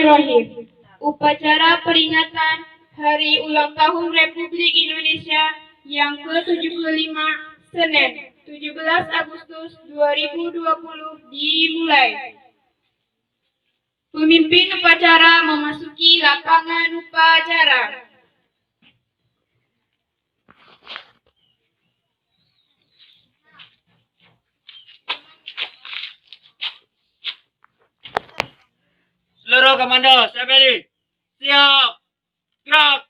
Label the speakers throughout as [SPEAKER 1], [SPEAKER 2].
[SPEAKER 1] Bismillahirrahmanirrahim. Upacara peringatan Hari Ulang Tahun Republik Indonesia yang ke-75 Senin 17 Agustus 2020 dimulai. Pemimpin upacara memasuki lapangan upacara.
[SPEAKER 2] Seluruh komando, siap ready? Siap. Gerak.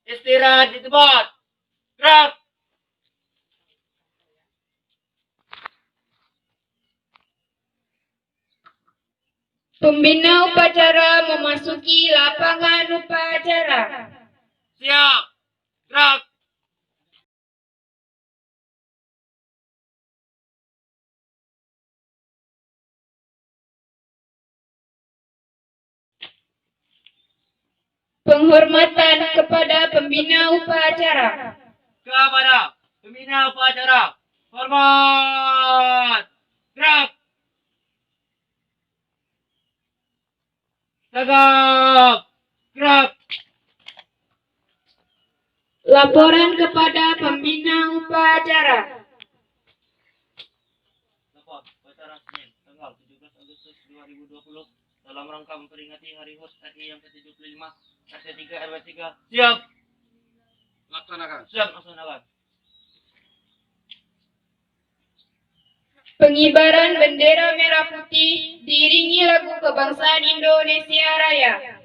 [SPEAKER 2] Istirahat di tempat. Gerak.
[SPEAKER 1] Pembina upacara memasuki lapangan upacara.
[SPEAKER 2] Siap. Gerak.
[SPEAKER 1] Penghormatan kepada pembina upacara.
[SPEAKER 2] Kepada pembina upacara. Hormat. Gerak. Tegap. Gerak.
[SPEAKER 1] Laporan kepada pembina upacara.
[SPEAKER 2] Lapor upacara Senin tanggal 17 Agustus 2020 dalam rangka memperingati Hari HUT RI yang ke-75 RT 3 RW 3. Siap. Laksanakan. Siap, laksanakan.
[SPEAKER 1] Pengibaran bendera merah putih diiringi lagu kebangsaan Indonesia Raya.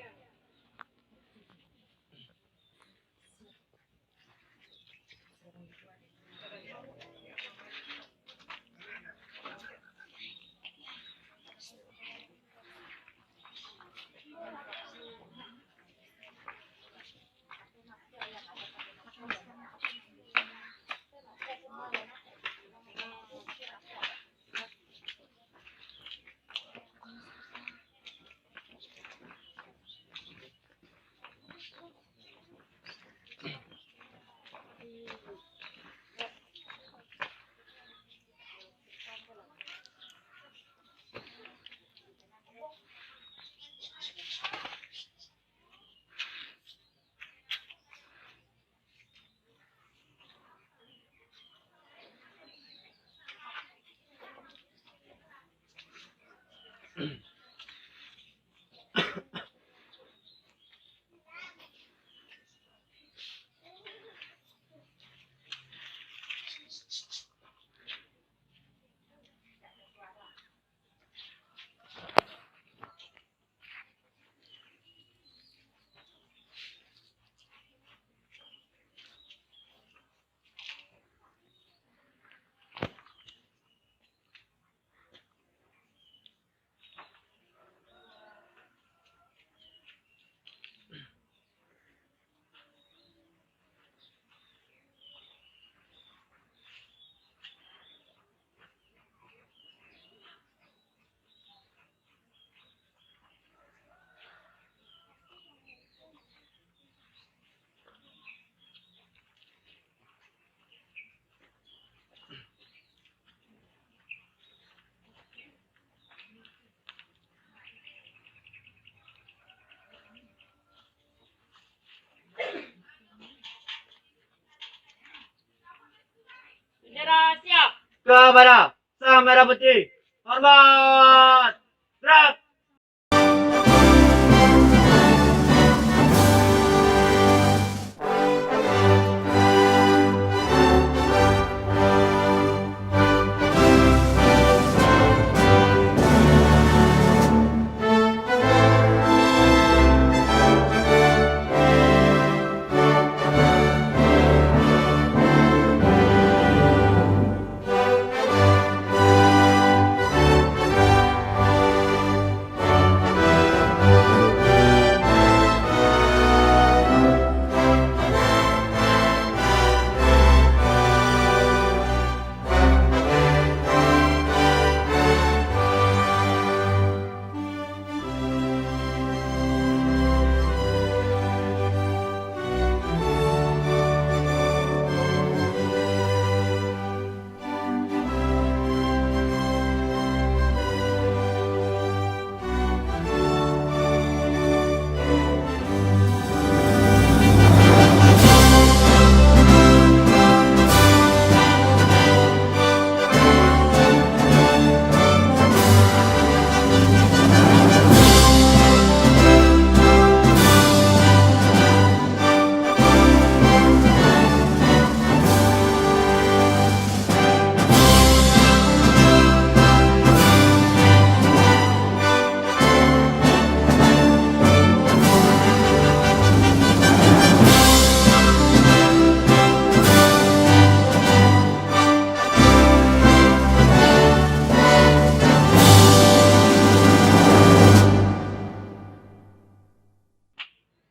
[SPEAKER 2] Bendera siap. Kepada sang merah putih. Hormat. Gerak.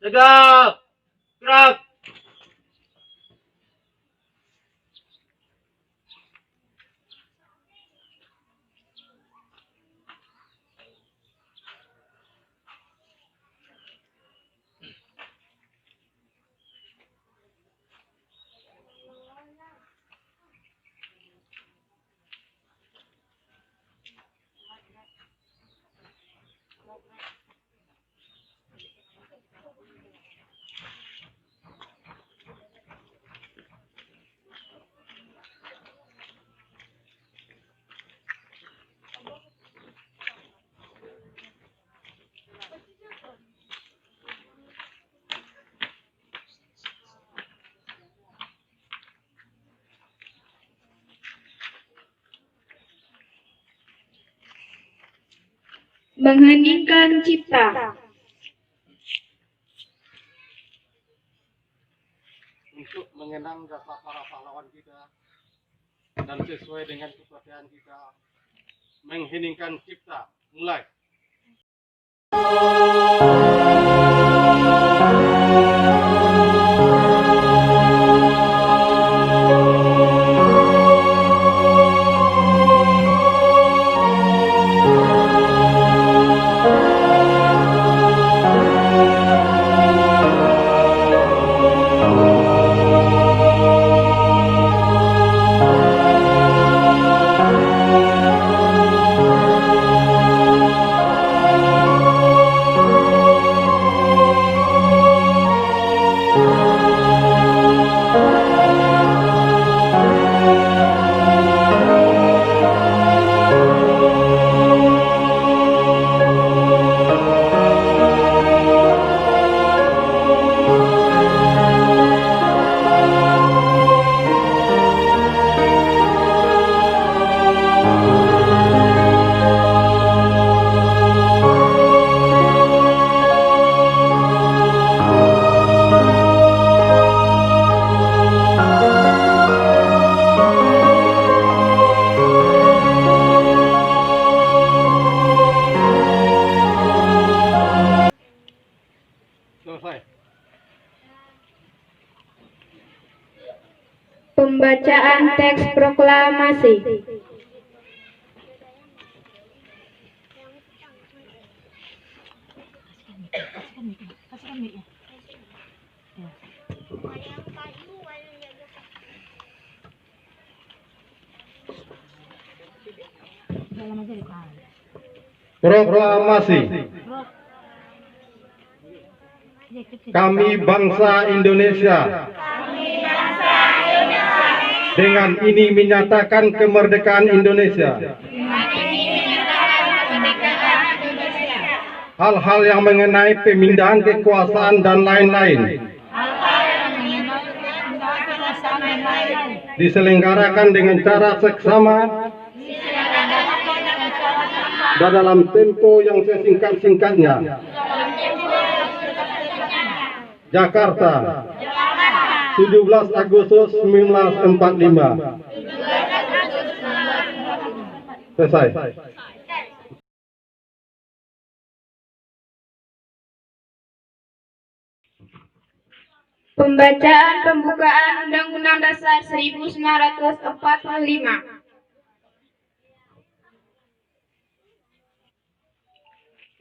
[SPEAKER 2] Tegap. Gerak.
[SPEAKER 1] Mengheningkan cipta.
[SPEAKER 3] Untuk mengenang jasa para pahlawan kita dan sesuai dengan kepercayaan kita, mengheningkan cipta. Mulai. Selesai.
[SPEAKER 1] Pembacaan teks proklamasi.
[SPEAKER 3] Proklamasi. Kami bangsa Indonesia. Dengan ini menyatakan kemerdekaan Indonesia. Hal-hal yang mengenai pemindahan kekuasaan dan lain-lain diselenggarakan dengan cara seksama dan dalam tempo yang sesingkat-singkatnya. Jakarta, 17 Agustus 1945. Selesai.
[SPEAKER 1] Pembacaan pembukaan Undang-Undang Dasar 1945.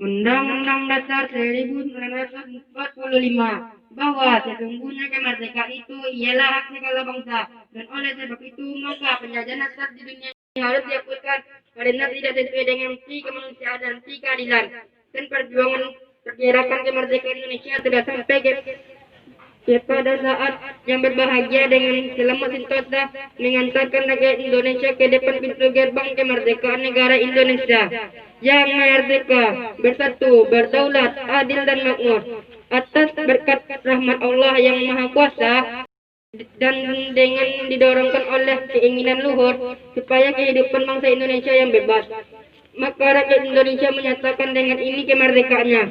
[SPEAKER 1] Undang-Undang Dasar 1945 bahwa sesungguhnya kemerdekaan itu ialah hak segala bangsa, dan oleh sebab itu maka penjajahan asal di dunia harus dihapuskan karena tidak sesuai dengan kemanusiaan dan keadilan, dan perjuangan pergerakan kemerdekaan Indonesia sudah sampai pada saat yang berbahagia dengan selamat sentosa mengantarkan rakyat Indonesia ke depan pintu gerbang kemerdekaan negara Indonesia yang merdeka, bersatu, berdaulat, adil dan makmur atas berkat rahmat Allah yang Maha Kuasa, dan dengan didorongkan oleh keinginan luhur supaya kehidupan bangsa Indonesia yang bebas, maka rakyat Indonesia menyatakan dengan ini kemerdekaannya.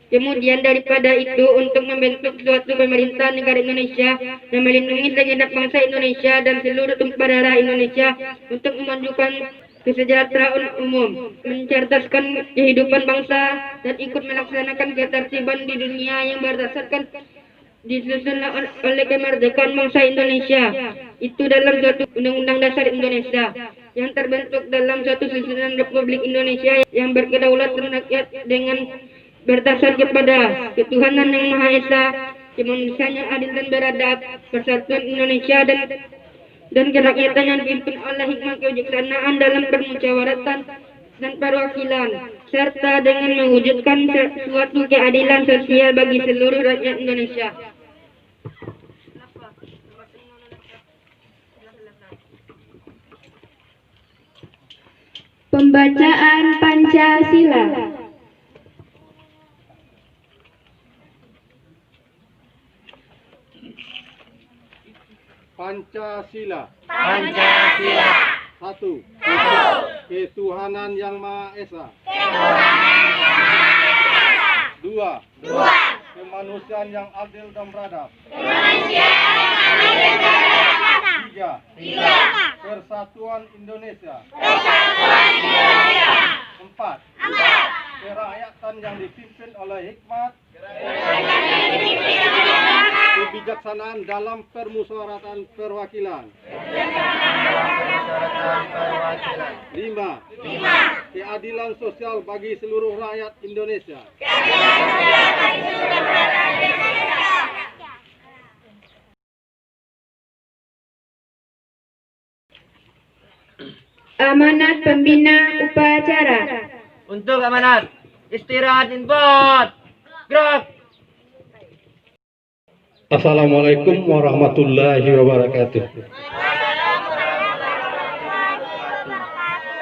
[SPEAKER 1] Kemudian daripada itu, untuk membentuk suatu pemerintah negara Indonesia yang melindungi segenap bangsa Indonesia dan seluruh tumpah darah Indonesia, untuk memajukan kesejahteraan umum, mencerdaskan kehidupan bangsa, dan ikut melaksanakan ketertiban di dunia yang berdasarkan disusun oleh kemerdekaan bangsa Indonesia. Itu dalam suatu Undang-Undang Dasar Indonesia yang terbentuk dalam suatu susunan Republik Indonesia yang berkedaulatan rakyat dengan berdasar kepada ketuhanan yang Maha Esa, kemanusiaan yang adil dan beradab, persatuan Indonesia dan kerakyatan yang dipimpin oleh hikmah kebijaksanaan dalam permusyawaratan dan perwakilan, serta dengan mewujudkan suatu keadilan sosial bagi seluruh rakyat Indonesia.
[SPEAKER 4] Pembacaan Pancasila.
[SPEAKER 3] Pancasila.
[SPEAKER 2] Pancasila.
[SPEAKER 3] 1. Ketuhanan yang Maha Esa. 2. Kemanusiaan yang adil dan beradab. 3. Persatuan Indonesia. 4. Kerakyatan yang dipimpin oleh hikmat kebijaksanaan dalam permusyawaratan perwakilan. 5. Keadilan sosial bagi seluruh rakyat Indonesia.
[SPEAKER 4] Amanat pembina upacara.
[SPEAKER 2] Untuk amanat, istirahat input. Gerak.
[SPEAKER 3] Assalamualaikum warahmatullahi wabarakatuh.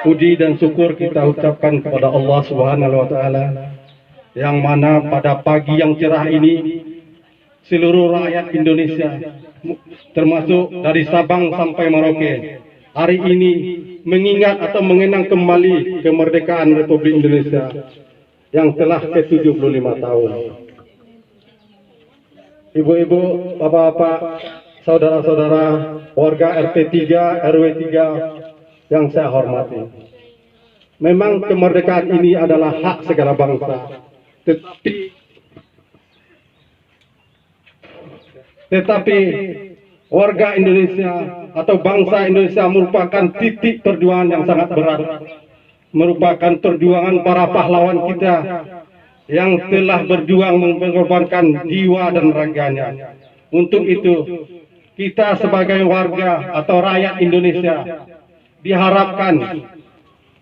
[SPEAKER 3] Puji dan syukur kita ucapkan kepada Allah Subhanahu wa taala yang mana pada pagi yang cerah ini seluruh rakyat Indonesia termasuk dari Sabang sampai Merauke hari ini mengingat atau mengenang kembali kemerdekaan Republik Indonesia yang telah ke-75 tahun. Ibu-ibu, bapak-bapak, saudara-saudara, warga RT 3, RW 3 yang saya hormati. Memang kemerdekaan ini adalah hak segala bangsa. Tetapi warga Indonesia atau bangsa Indonesia merupakan titik perjuangan yang sangat berat. Merupakan perjuangan para pahlawan kita yang telah berjuang mengorbankan jiwa dan raganya. Untuk itu, kita sebagai warga atau rakyat Indonesia diharapkan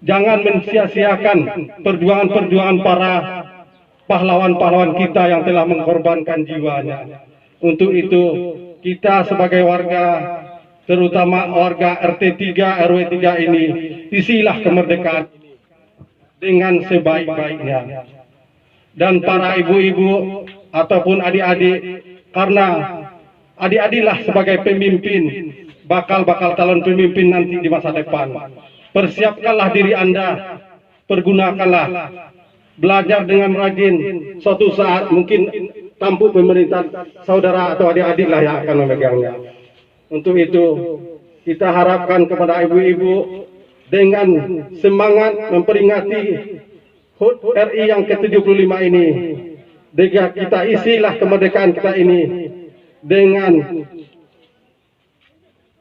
[SPEAKER 3] jangan mensia-siakan perjuangan-perjuangan para pahlawan-pahlawan kita yang telah mengorbankan jiwanya. Untuk itu, kita sebagai warga, terutama warga RT 3, RW 3 ini, isilah kemerdekaan dengan sebaik-baiknya. Dan para ibu-ibu ataupun adik-adik, karena adik-adiklah sebagai pemimpin, bakal calon pemimpin nanti di masa depan. Persiapkanlah diri Anda, pergunakanlah, belajar dengan rajin. Suatu saat mungkin tampuk pemerintah saudara atau adik-adiklah yang akan memegangnya. Untuk itu, kita harapkan kepada ibu-ibu dengan semangat memperingati HUT RI yang ke-75 ini, kita isilah kemerdekaan kita ini dengan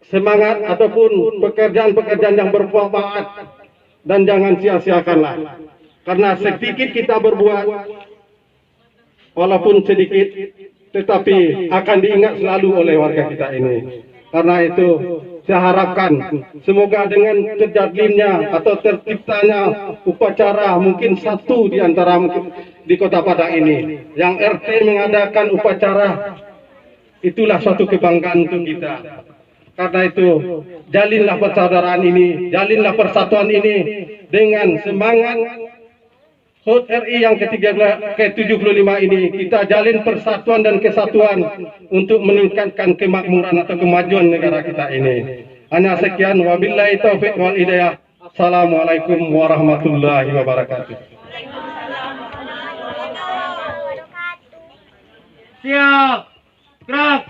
[SPEAKER 3] semangat ataupun pekerjaan-pekerjaan yang bermanfaat, dan jangan sia-siakanlah. Karena sedikit kita berbuat, walaupun sedikit, tetapi akan diingat selalu oleh warga kita ini. Karena itu, saya harapkan semoga dengan terjadinya atau terciptanya upacara mungkin satu di antara di Kota Padang ini yang RT mengadakan upacara, itulah suatu kebanggaan untuk kita. Karena itu, jalinlah persaudaraan ini, jalinlah persatuan ini dengan semangat HUT RI yang ke-75 ini. Kita jalin persatuan dan kesatuan untuk meningkatkan kemakmuran atau kemajuan negara kita ini. Hanya sekian, wabillahi taufiq wal hidayah. Assalamualaikum warahmatullahi wabarakatuh.
[SPEAKER 2] Siap. Gerak.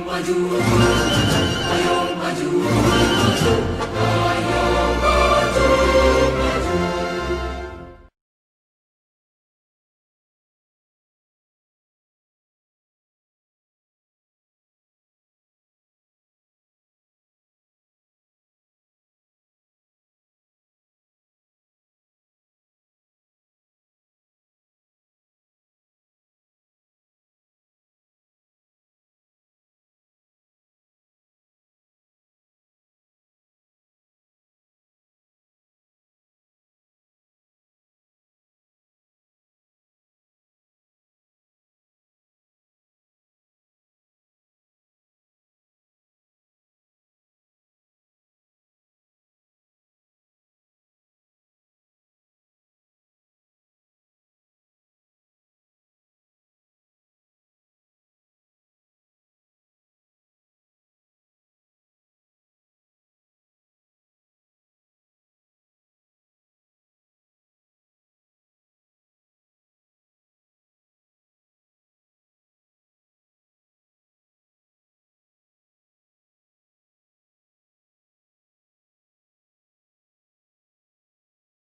[SPEAKER 5] Maju, ayo maju, maju.